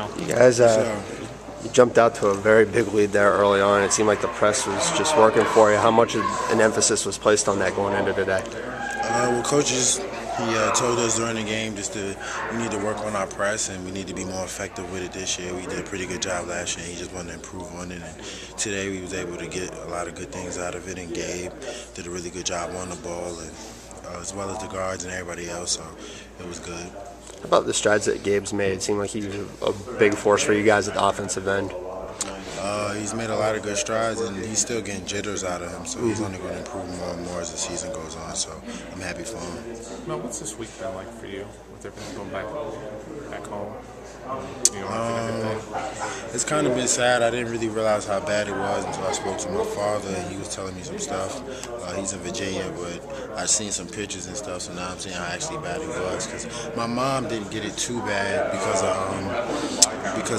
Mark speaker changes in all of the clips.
Speaker 1: now.
Speaker 2: You guys,
Speaker 3: So,
Speaker 2: you jumped out to a very big lead there early on. It seemed like the press was just working for you. How much of an emphasis was placed on that going into today?
Speaker 3: well, coaches, he told us during the game we need to work on our press and we need to be more effective with it this year. We did a pretty good job last year. He just wanted to improve on it, and today we was able to get a lot of good things out of it. And Gabe did a really good job on the ball, and as well as the guards and everybody else. So it was good.
Speaker 2: How about the strides that Gabe's made? It seemed like he was a big force for you guys at the offensive end.
Speaker 3: He's made a lot of good strides, and he's still getting jitters out of him, so he's only going to improve more and more as the season goes on, so I'm happy for him.
Speaker 1: Mel, what's this week been like for you with everything going back home?
Speaker 3: It's kind of been sad. I didn't really realize how bad it was until I spoke to my father, and he was telling me some stuff. He's in Virginia, but I've seen some pictures and stuff, so now I'm seeing how actually bad it was. Because my mom didn't get it too bad because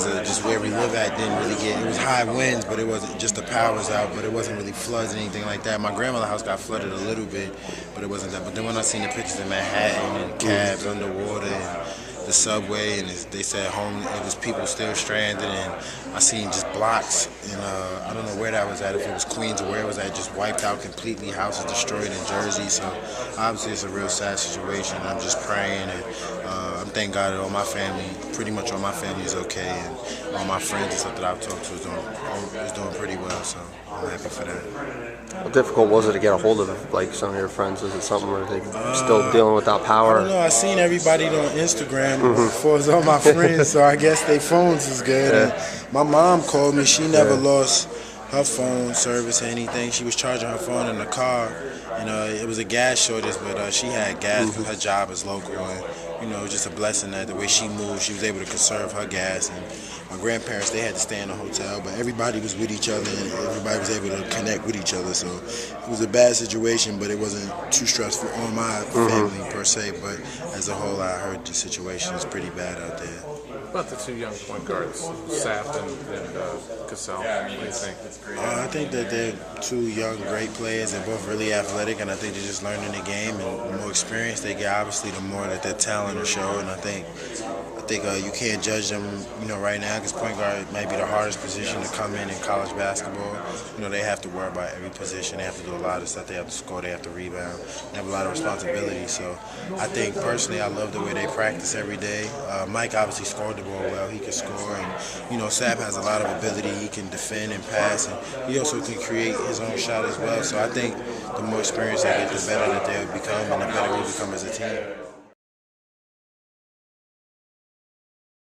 Speaker 3: of just where we live at. Didn't really get it was high winds, but it wasn't just the power was out, but it wasn't really floods or anything like that. My grandmother's house got flooded a little bit, but it wasn't that. But then when I seen the pictures in Manhattan and cabs underwater and the subway, and they said it was people still stranded, and I seen just blocks, and I don't know where that was at, if it was Queens or where it was at, just wiped out completely, houses destroyed in Jersey. So obviously it's a real sad situation. I'm just praying, and I'm thank God that all my family, pretty much all my family is okay, and all my friends and stuff that I've talked to is doing pretty well, so I'm happy for that.
Speaker 2: How difficult was it to get a hold of like some of your friends? Is it something where they still dealing without power?
Speaker 3: I don't know. I seen everybody on Instagram before all my friends, so I guess their phones is good.
Speaker 2: Yeah.
Speaker 3: And my mom called me. She never lost her phone service or anything. She was charging her phone in the car. It was a gas shortage, but she had gas because her job is local. And, it was just a blessing that the way she moved, she was able to conserve her gas. And my grandparents, they had to stay in a hotel, but everybody was with each other and everybody was able to connect with each other. So it was a bad situation, but it wasn't too stressful on my family per se. But as a whole, I heard the situation is pretty bad out there.
Speaker 1: What about the two young point guards, Saft and Cassell? What do you think?
Speaker 3: I think that they're two young, great players. They're both really athletic, and I think they're just learning the game. And the more experience they get, obviously, the more that their talent will show. And I think you can't judge them, right now, because point guard might be the hardest position to come in college basketball. They have to worry about every position. They have to do a lot of stuff. They have to score. They have to rebound. They have a lot of responsibility. So I think, personally, I love the way they practice every day. Mike obviously scored the ball well. He can score. And, Sap has a lot of ability. He can defend and pass. And he also can create his own shot as well. So I think the more experience they get, the better that they'll become and the better we'll become as a team.